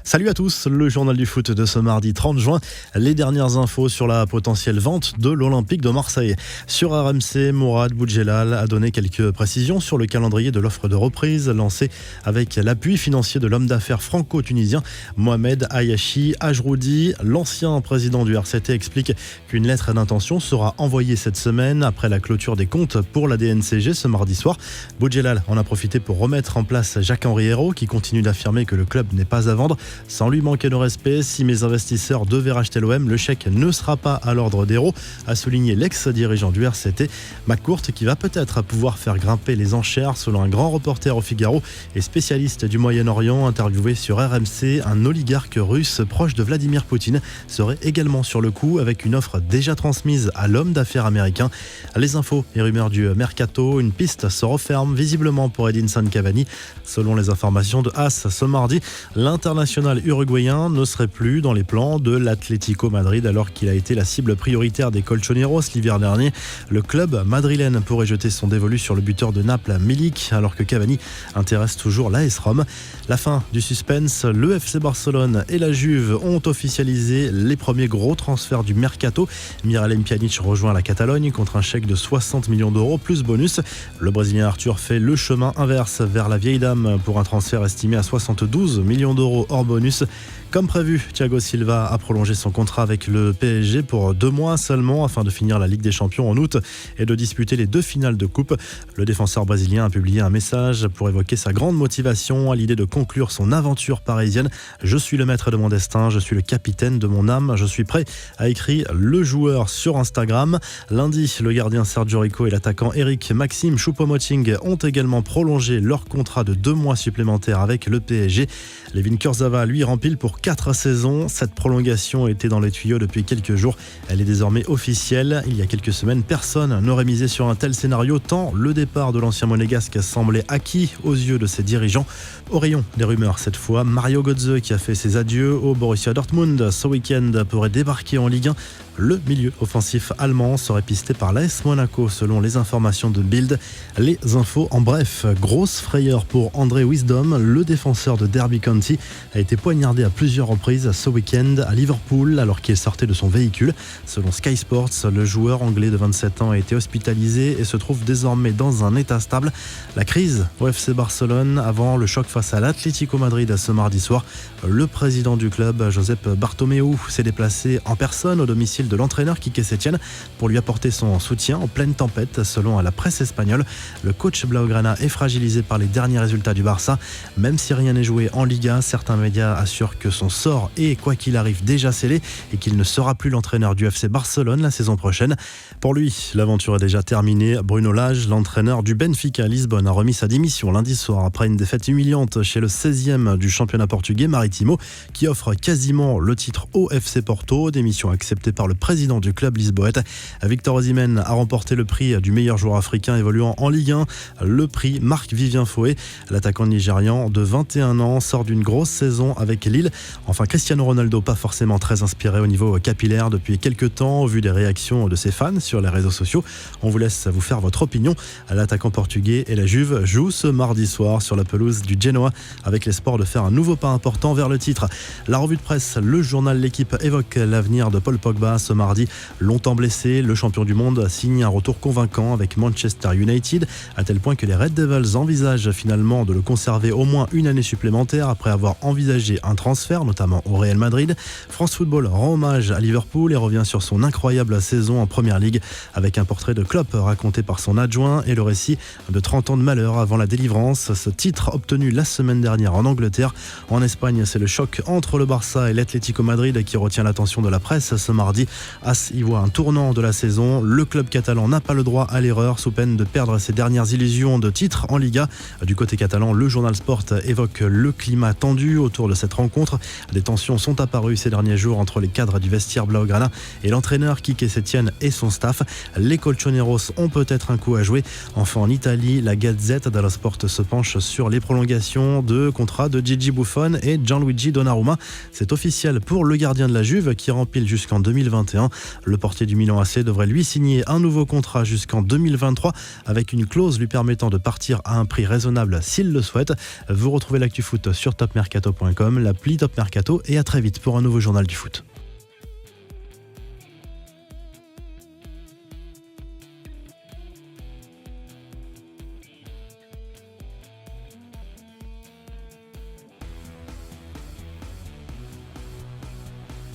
Salut à tous, le journal du foot de ce mardi 30 juin. Les dernières infos sur la potentielle vente de l'Olympique de Marseille. Sur RMC, Mourad Boudjelal a donné quelques précisions sur le calendrier de l'offre de reprise lancée avec l'appui financier de l'homme d'affaires franco-tunisien Mohamed Ayachi Ajroudi. L'ancien président du RCT explique qu'une lettre d'intention sera envoyée cette semaine après la clôture des comptes pour la DNCG ce mardi soir. Boudjelal en a profité pour remettre en place Jacques-Henri Hérault qui continue d'affirmer que le club n'est pas à vendre. Sans lui manquer de respect, si mes investisseurs devaient racheter l'OM, le chèque ne sera pas à l'ordre d'Hérault, a souligné l'ex-dirigeant du RCT. McCourt qui va peut-être pouvoir faire grimper les enchères selon un grand reporter au Figaro et spécialiste du Moyen-Orient interviewé sur RMC. Un oligarque russe proche de Vladimir Poutine serait également sur le coup avec une offre déjà transmise à l'homme d'affaires américain. Les infos et rumeurs du mercato, une piste se referme visiblement pour Edinson Cavani. Selon les informations de AS ce mardi, l'international uruguayen ne serait plus dans les plans de l'Atlético Madrid alors qu'il a été la cible prioritaire des Colchoneros l'hiver dernier. Le club madrilène pourrait jeter son dévolu sur le buteur de Naples, Milik, alors que Cavani intéresse toujours l'AS Rome. La fin du suspense, le FC Barcelone et la Juve ont officialisé les premiers gros transferts du mercato. Miralem Pjanic rejoint la Catalogne contre un chèque de 60 millions d'euros plus bonus. Le Brésilien Arthur fait le chemin inverse vers la vieille dame pour un transfert estimé à 72 millions d'euros hors bonus. Comme prévu, Thiago Silva a prolongé son contrat avec le PSG pour 2 mois seulement afin de finir la Ligue des Champions en août et de disputer les 2 finales de coupe. Le défenseur brésilien a publié un message pour évoquer sa grande motivation à l'idée de conclure son aventure parisienne. Je suis le maître de mon destin, je suis le capitaine de mon âme, je suis prêt, a écrit le joueur sur Instagram. Lundi, le gardien Sergio Rico et l'attaquant Eric Maxime Choupo-Moting ont également prolongé leur contrat de 2 mois supplémentaires avec le PSG. Levin Kurzawa, lui, rempile pour 4 saisons. Cette prolongation était dans les tuyaux depuis quelques jours. Elle est désormais officielle. Il y a quelques semaines, personne n'aurait misé sur un tel scénario tant le départ de l'ancien monégasque semblait acquis aux yeux de ses dirigeants. Au rayon des rumeurs cette fois, Mario Götze qui a fait ses adieux au Borussia Dortmund ce week-end pourrait débarquer en Ligue 1. Le milieu offensif allemand serait pisté par l'AS Monaco selon les informations de Bild. Les infos en bref, grosse frayeur pour André Wisdom, le défenseur de Derby County a été poignardé à plusieurs reprises ce week-end à Liverpool alors qu'il sortait de son véhicule. Selon Sky Sports, le joueur anglais de 27 ans a été hospitalisé et se trouve désormais dans un état stable. La crise au FC Barcelone avant le choc face à l'Atlético Madrid ce mardi soir. Le président du club, Josep Bartomeu, s'est déplacé en personne au domicile de l'entraîneur Quique Setién pour lui apporter son soutien en pleine tempête. Selon la presse espagnole, le coach blaugrana est fragilisé par les derniers résultats du Barça. Même si rien n'est joué en Liga, certains médias assurent que son sort est, quoi qu'il arrive, déjà scellé et qu'il ne sera plus l'entraîneur du FC Barcelone la saison prochaine. Pour lui, l'aventure est déjà terminée. Bruno Lage, l'entraîneur du Benfica Lisbonne, a remis sa démission lundi soir après une défaite humiliante chez le 16e du championnat portugais Marítimo qui offre quasiment le titre au FC Porto. Démission acceptée par le président du club lisboète. Victor Osimhen a remporté le prix du meilleur joueur africain évoluant en Ligue 1. Le prix Marc-Vivien Foé. L'attaquant nigérian de 21 ans sort d'une grosse saison avec Lille. Enfin, Cristiano Ronaldo, pas forcément très inspiré au niveau capillaire depuis quelques temps au vu des réactions de ses fans sur les réseaux sociaux. On vous laisse vous faire votre opinion. L'attaquant portugais et la Juve jouent ce mardi soir sur la pelouse du Genoa avec l'espoir de faire un nouveau pas important vers le titre. La revue de presse, le journal L'Équipe évoque l'avenir de Paul Pogba ce mardi. Longtemps blessé, le champion du monde signe un retour convaincant avec Manchester United, à tel point que les Red Devils envisagent finalement de le conserver au moins une année supplémentaire après avoir envisagé un transfert, notamment au Real Madrid. France Football rend hommage à Liverpool et revient sur son incroyable saison en Première Ligue avec un portrait de Klopp raconté par son adjoint et le récit de 30 ans de malheur avant la délivrance. Ce titre obtenu la semaine dernière en Angleterre. En Espagne, c'est le choc entre le Barça et l'Atlético Madrid qui retient l'attention de la presse ce mardi. As y voit un tournant de la saison. Le club catalan n'a pas le droit à l'erreur sous peine de perdre ses dernières illusions de titre en Liga. Du côté catalan, le journal Sport évoque le climat tendu autour de cette rencontre. Des tensions sont apparues ces derniers jours entre les cadres du vestiaire blaugrana et l'entraîneur Quique Setién et son staff. Les Colchoneros ont peut-être un coup à jouer. Enfin, en Italie, la Gazette dello Sport se penche sur les prolongations de contrats de Gigi Buffon et Gianluigi Donnarumma. C'est officiel pour le gardien de la Juve qui rempile jusqu'en 2020 2021. Le portier du Milan AC devrait lui signer un nouveau contrat jusqu'en 2023 avec une clause lui permettant de partir à un prix raisonnable s'il le souhaite. Vous retrouvez l'actu foot sur topmercato.com, l'appli Top Mercato et à très vite pour un nouveau journal du foot.